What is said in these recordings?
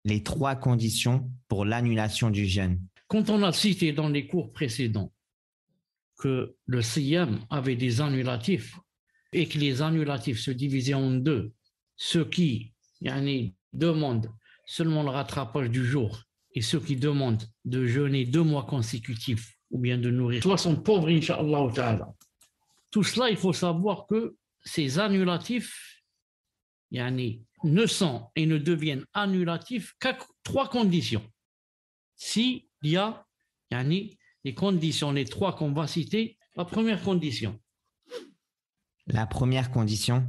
les 3 conditions pour l'annulation du jeûne. Quand on a cité dans les cours précédents que le siyam avait des annulatifs et que les annulatifs se divisaient en 2, ceux qui demandent seulement le rattrapage du jour et ceux qui demandent de jeûner 2 mois consécutifs ou bien de nourrir 60 pauvres, incha'Allah ta'ala. Tout cela, il faut savoir que ces annulatifs ne sont et ne deviennent annulatifs qu'à 3 conditions. S'il y a les conditions, les 3 qu'on va citer, la première condition. La première condition,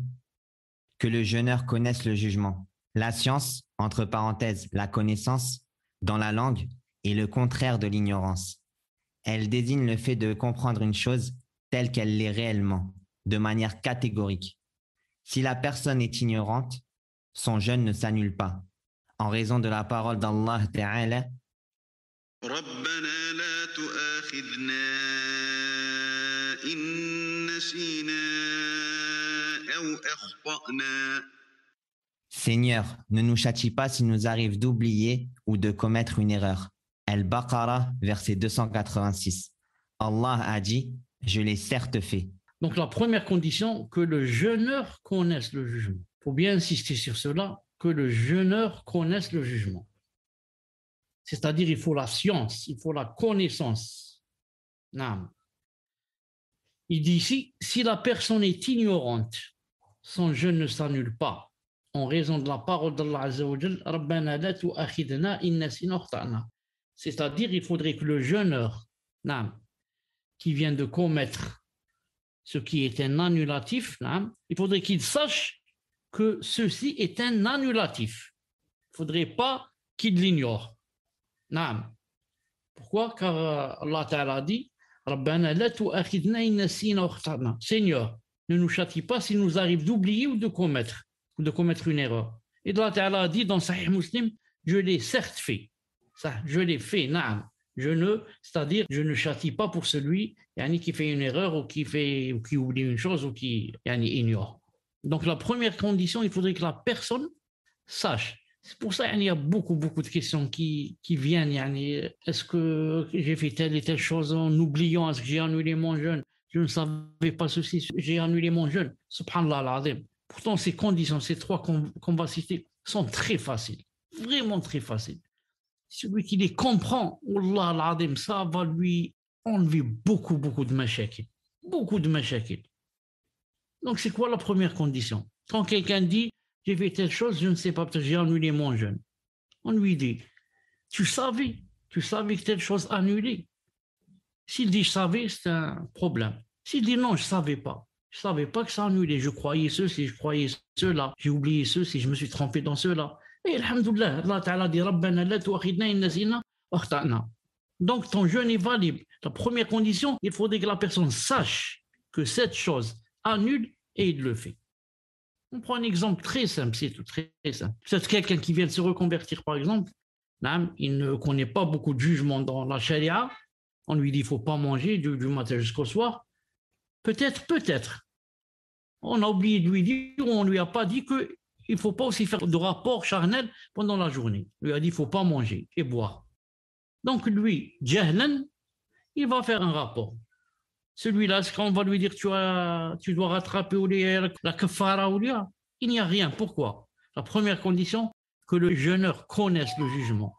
que le jeûneur connaisse le jugement. La science, entre parenthèses, la connaissance, dans la langue, est le contraire de l'ignorance. Elle désigne le fait de comprendre une chose telle qu'elle l'est réellement, de manière catégorique. Si la personne est ignorante, son jeûne ne s'annule pas, en raison de la parole d'Allah Ta'ala. ربنا لا تؤاخذنا إن نسينا أو أخطأنا. Seigneur, ne nous châtie pas s'il nous arrive d'oublier ou de commettre une erreur. Al-Baqarah, verset 286. Allah a dit, je l'ai certes fait. Donc la première condition, que le jeûneur connaisse le jugement. Il faut bien insister sur cela, que le jeûneur connaisse le jugement. C'est-à-dire, il faut la science, il faut la connaissance. Non. Il dit ici, si la personne est ignorante, son jeûne ne s'annule pas, en raison de la parole d'Allah Azza wa Jal, Rabbana la tu'akhidna in nasina aw akhta'na. C'est-à-dire, il faudrait que le jeûneur qui vient de commettre ce qui est un annulatif, il faudrait qu'il sache que ceci est un annulatif. Il ne faudrait pas qu'il l'ignore. Pourquoi? Car Allah Ta'ala dit Rabbana la tu'akhidna in nasina aw akhta'na. Seigneur, ne nous châtie pas s'il nous arrive d'oublier ou de commettre une erreur. Et Allah Ta'ala a dit dans Sahih Muslim, je l'ai certes fait. Ça, je l'ai fait, c'est-à-dire je ne châtie pas pour celui qui fait une erreur ou qui oublie une chose ou qui ignore. Donc la première condition, il faudrait que la personne sache. C'est pour ça qu'il y a beaucoup de questions qui viennent. Est-ce que j'ai fait telle et telle chose en oubliant? Est-ce que j'ai annulé mon jeûne? Je ne savais pas ceci, j'ai annulé mon jeûne. Subhanallah al-Azim. Pourtant, ces conditions, ces 3 qu'on va citer, sont très faciles. Vraiment très faciles. Celui qui les comprend, Wallah al-Azim, ça va lui enlever beaucoup de mashakil. Beaucoup de mashakil. Donc, c'est quoi la première condition? Quand quelqu'un dit j'ai fait telle chose, je ne sais pas, peut-être j'ai annulé mon jeûne. On lui dit, tu savais que telle chose annulée. S'il dit je savais, c'est un problème. S'il dit non, je ne savais pas que ça annulé, je croyais ceci, je croyais cela, j'ai oublié ceci, je me suis trompé dans cela. Et alhamdoulilah, Allah Ta'ala dit Rabbana la tu'akhidna in nasina aw akhta'na. Donc ton jeûne est valide. La première condition, il faudrait que la personne sache que cette chose annule et il le fait. On prend un exemple très simple, c'est tout, très simple. C'est quelqu'un qui vient de se reconvertir, par exemple, il ne connaît pas beaucoup de jugements dans la charia, on lui dit il ne faut pas manger du matin jusqu'au soir. Peut-être. On a oublié de lui dire, ou on ne lui a pas dit qu'il ne faut pas aussi faire de rapport charnel pendant la journée. On lui a dit il ne faut pas manger et boire. Donc lui, jahlan, il va faire un rapport. Celui-là, quand on va lui dire tu dois rattraper la kafara, il n'y a rien. Pourquoi? La première condition, que le jeûneur connaisse le jugement.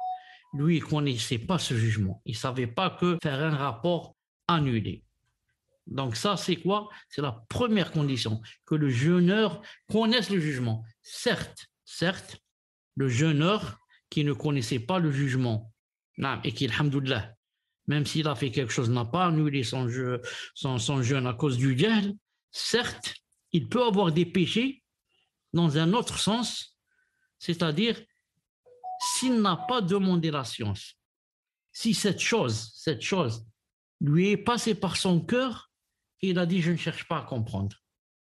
Lui, il ne connaissait pas ce jugement. Il ne savait pas que faire un rapport annulé. Donc ça, c'est quoi? C'est la première condition, que le jeûneur connaisse le jugement. Certes, le jeûneur qui ne connaissait pas le jugement, et qui, alhamdoulilah, même s'il a fait quelque chose, n'a pas annulé son jeûne à cause du jahl, certes, il peut avoir des péchés dans un autre sens, c'est-à-dire s'il n'a pas demandé la science. Si cette chose lui est passée par son cœur, et il a dit « je ne cherche pas à comprendre ».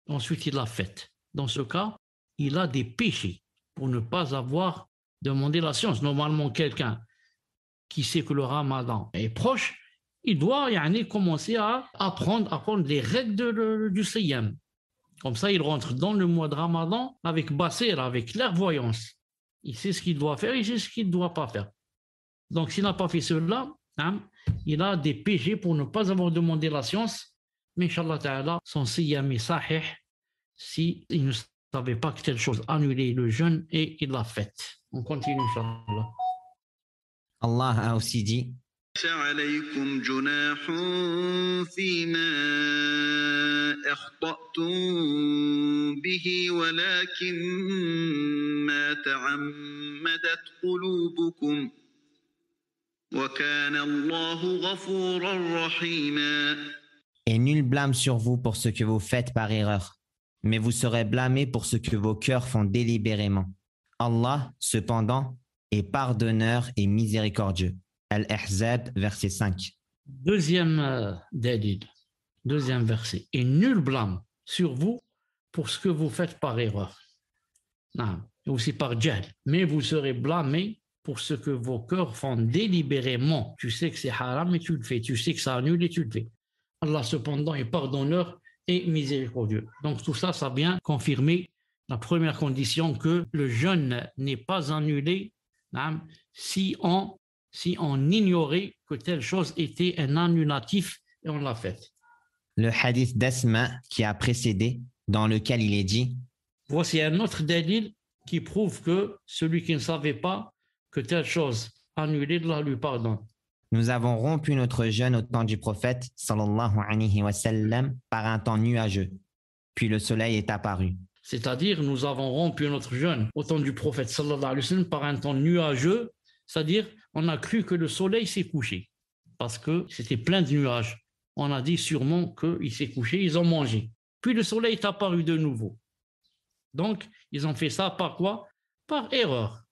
Ensuite, il l'a faite. Dans ce cas, il a des péchés pour ne pas avoir demandé la science. Normalement, quelqu'un qui sait que le ramadan est proche, il doit commencer à apprendre les règles du siyam. Comme ça, il rentre dans le mois de ramadan avec basira, avec clairvoyance. Il sait ce qu'il doit faire, il sait ce qu'il ne doit pas faire. Donc, s'il n'a pas fait cela, il a des péchés pour ne pas avoir demandé la science. Mais, Inch'Allah Ta'ala, son siyam est sahih s'il ne savait pas que telle chose annulait le jeûne et il l'a faite. On continue, Inch'Allah. Allah a aussi dit ليس عليكم جناح فيما أخطأتم به ولكن ما تعمدت قلوبكم وكان الله غفورا رحيما. Et nul blâme sur vous pour ce que vous faites par erreur, mais vous serez blâmés pour ce que vos cœurs font délibérément. Allah, cependant, est pardonneur et miséricordieux. Al-Ahzab, verset 5. Deuxième dalil, deuxième verset. Et nul blâme sur vous pour ce que vous faites par erreur. Non, aussi par jahl. Mais vous serez blâmés pour ce que vos cœurs font délibérément. Tu sais que c'est haram et tu le fais. Tu sais que ça annule et tu le fais. Allah cependant est pardonneur et miséricordieux. Donc tout ça, ça vient confirmer la première condition que le jeûne n'est pas annulé si on ignorait que telle chose était un annulatif et on l'a fait. Le hadith d'Asma qui a précédé, dans lequel il est dit Voici un autre dalil qui prouve que celui qui ne savait pas que telle chose annulée, Allah lui pardonne. Nous avons rompu notre jeûne au temps du prophète sallallahu alayhi wa sallam par un temps nuageux. Puis le soleil est apparu. C'est-à-dire, nous avons rompu notre jeûne au temps du prophète sallallahu alayhi wa sallam par un temps nuageux, c'est-à-dire, on a cru que le soleil s'est couché parce que c'était plein de nuages. On a dit sûrement qu'il s'est couché, ils ont mangé. Puis le soleil est apparu de nouveau. Donc, ils ont fait ça par quoi? Par erreur.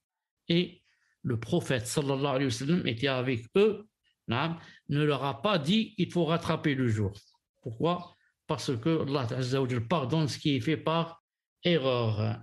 Et le prophète sallallahu alayhi wa sallam était avec eux, ne leur a pas dit il faut rattraper le jour. Pourquoi? Parce que Allah Azza wa Jalla pardonne ce qui est fait par erreur.